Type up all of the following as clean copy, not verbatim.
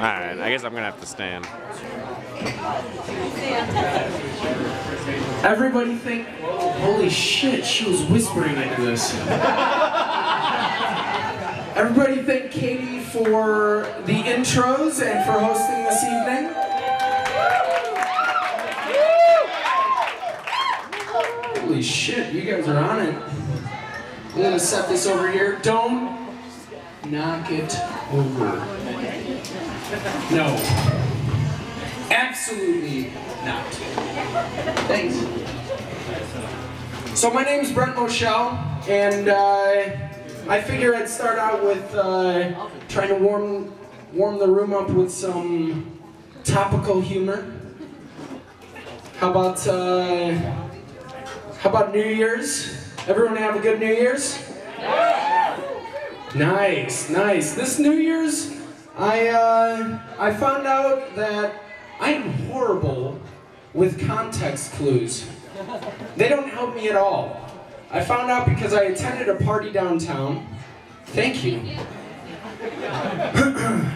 Alright, I guess I'm gonna have to stand. Everybody think, holy shit, she was whispering into this. Everybody thank Katie for the intros and for hosting this evening. Holy shit, you guys are on it. I'm gonna set this over here. Don't knock it over. No. Absolutely not. Thanks. So my name's Brent Moschel, and I figure I'd start out with trying to warm the room up with some topical humor. How about New Year's? Everyone have a good New Year's? Nice, nice. This New Year's, I found out that I am horrible with context clues. They don't help me at all. I found out because I attended a party downtown. Thank you.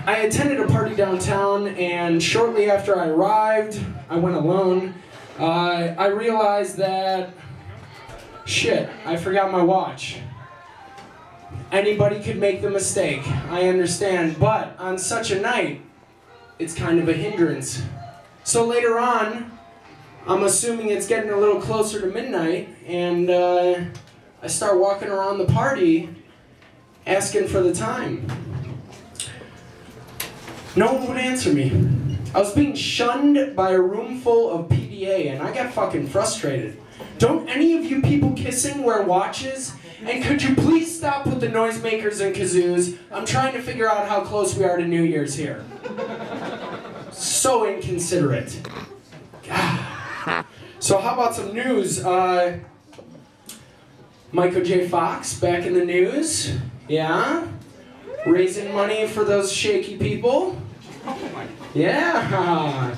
I attended a party downtown, and shortly after I arrived, I went alone. I realized that, shit, I forgot my watch. Anybody could make the mistake, I understand, but on such a night, it's kind of a hindrance. So later on, I'm assuming it's getting a little closer to midnight, and I start walking around the party asking for the time. No one would answer me. I was being shunned by a room full of PDA, and I got fucking frustrated. Don't any of you people kissing wear watches? And could you please stop with the noisemakers and kazoos? I'm trying to figure out how close we are to New Year's here. So inconsiderate. God. So how about some news? Michael J. Fox back in the news. Yeah. Raising money for those shaky people. Yeah.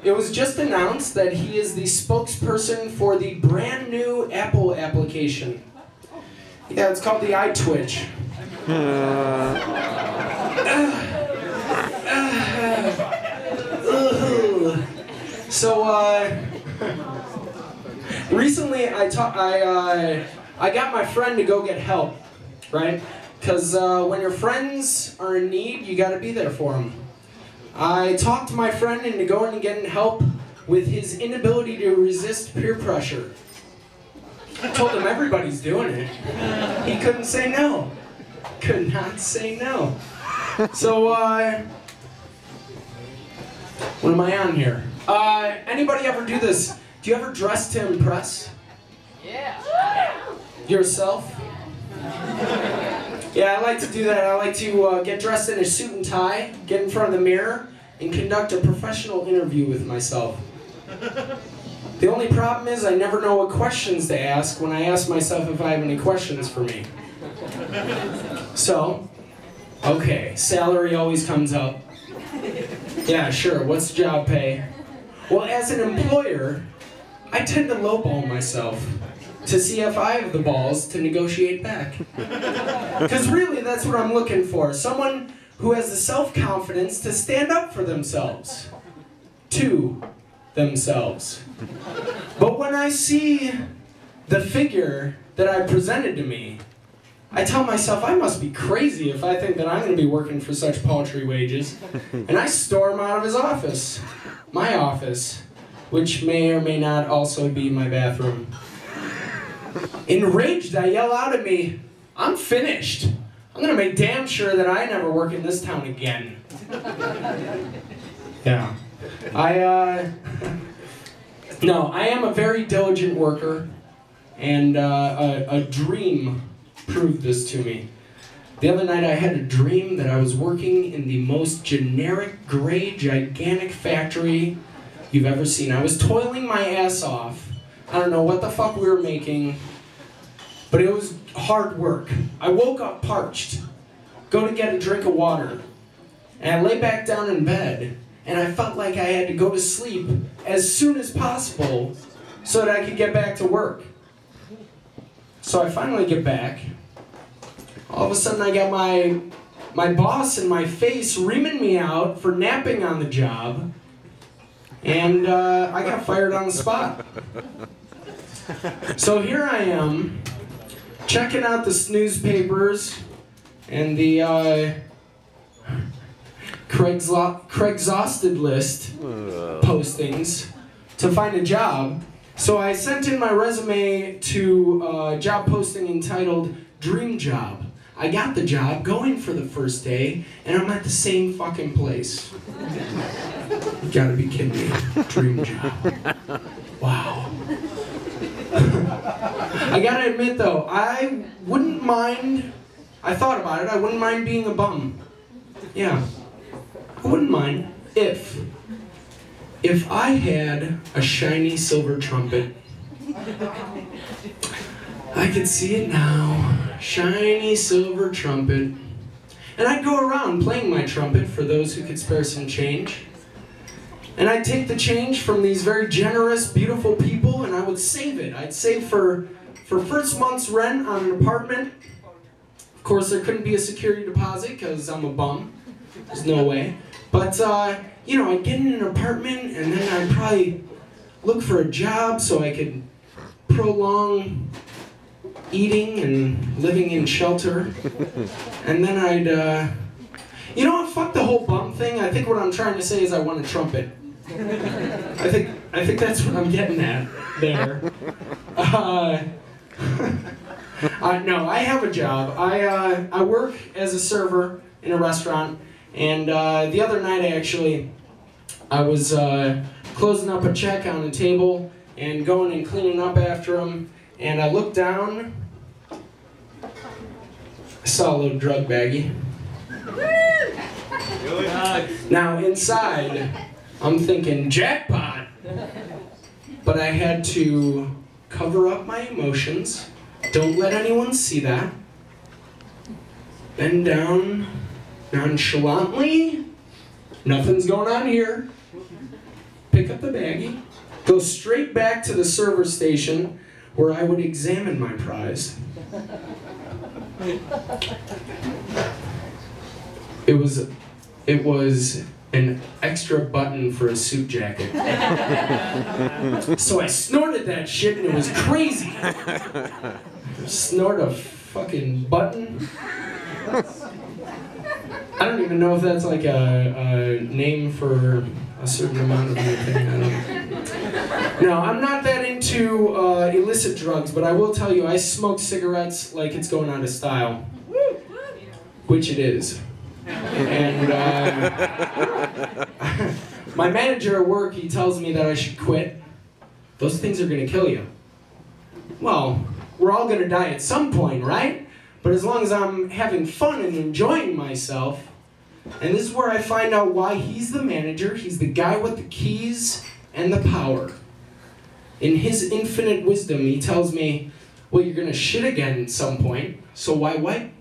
It was just announced that he is the spokesperson for the brand new Apple application. Yeah, it's called the iTwitch. So, recently I got my friend to go get help, right? Because when your friends are in need, you gotta be there for them. I talked my friend into going and getting help with his inability to resist peer pressure. I told him everybody's doing it. He couldn't say no. Could not say no. So, what am I on here? Anybody ever do this? Do you ever dress to impress? Yeah. Yourself? Yeah, I like to do that. I like to get dressed in a suit and tie, get in front of the mirror, and conduct a professional interview with myself. The only problem is I never know what questions to ask when I ask myself if I have any questions for me. So, okay, salary always comes up. Yeah, sure, what's the job pay? Well, as an employer, I tend to lowball myself to see if I have the balls to negotiate back. Because really, that's what I'm looking for. Someone who has the self-confidence to stand up for themselves. To themselves. But when I see the figure that I presented to me, I tell myself I must be crazy if I think that I'm going to be working for such paltry wages. And I storm out of his office. My office. Which may or may not also be my bathroom. Enraged, I yell out at me, I'm finished. I'm gonna make damn sure that I never work in this town again. Yeah. No, I am a very diligent worker, and a dream proved this to me. The other night I had a dream that I was working in the most generic, gray, gigantic factory you've ever seen. I was toiling my ass off. I don't know what the fuck we were making, but it was hard work. I woke up parched, go to get a drink of water, and I lay back down in bed, and I felt like I had to go to sleep as soon as possible so that I could get back to work. So I finally get back. All of a sudden I got my my boss in my face reaming me out for napping on the job, and I got fired on the spot. So here I am, checking out the newspapers and the Craigslist list postings to find a job. So I sent in my resume to a job posting entitled Dream Job. I got the job, going for the first day, and I'm at the same fucking place. You gotta be kidding me. Dream Job. Wow. I gotta admit though, I wouldn't mind, I thought about it, I wouldn't mind being a bum. Yeah. I wouldn't mind if I had a shiny silver trumpet. I could see it now. Shiny silver trumpet. And I'd go around playing my trumpet for those who could spare some change. And I'd take the change from these very generous, beautiful people and I would save it. I'd save for first month's rent on an apartment. Of course, there couldn't be a security deposit because I'm a bum. There's no way. But, you know, I'd get in an apartment and then I'd probably look for a job so I could prolong eating and living in shelter. And then I'd, you know what, fuck the whole bum thing. I think what I'm trying to say is I want a trumpet. I think that's what I'm getting at there. No, I have a job. I work as a server in a restaurant. And the other night, I was closing up a check on a table and going and cleaning up after him. And I looked down, I saw a little drug baggie. Now inside, I'm thinking, jackpot! But I had to cover up my emotions. Don't let anyone see that. Bend down. Nonchalantly, nothing's going on here. Pick up the baggie, go straight back to the server station where I would examine my prize. It was an extra button for a suit jacket. So I snorted that shit and it was crazy. Snort a fucking button. I don't even know if that's like a name for a certain amount of anything. I don't. No, I'm not that into illicit drugs, but I will tell you, I smoke cigarettes like it's going out of style, which it is. And my manager at work, he tells me that I should quit. Those things are gonna kill you. Well, we're all gonna die at some point, right? But as long as I'm having fun and enjoying myself, and this is where I find out why he's the manager, he's the guy with the keys and the power. In his infinite wisdom, he tells me, well, you're gonna shit again at some point, so why wipe?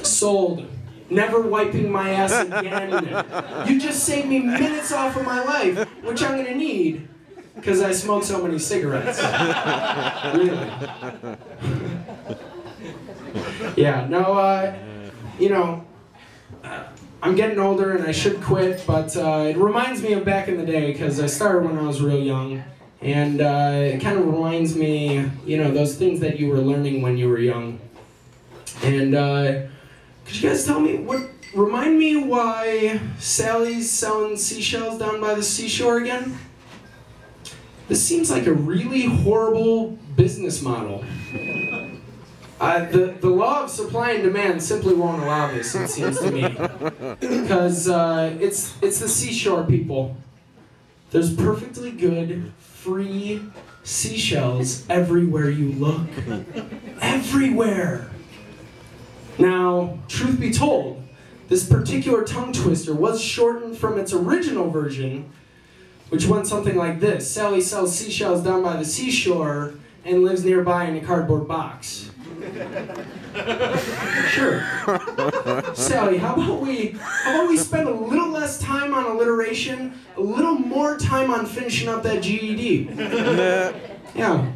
Sold. Never wiping my ass again. You just saved me minutes off of my life, which I'm gonna need. Because I smoke so many cigarettes. Really. Yeah, no, you know, I'm getting older and I should quit, but it reminds me of back in the day because I started when I was real young. And it kind of reminds me, you know, those things that you were learning when you were young. And could you guys tell me, remind me why Sally's selling seashells down by the seashore again? This seems like a really horrible business model. The law of supply and demand simply won't allow this, it seems to me. Because it's the seashore people. There's perfectly good, free seashells everywhere you look. Everywhere! Now, truth be told, this particular tongue twister was shortened from its original version, which went something like this. Sally sells seashells down by the seashore and lives nearby in a cardboard box. Sure. Sally, how about we spend a little less time on alliteration, a little more time on finishing up that GED? Yeah.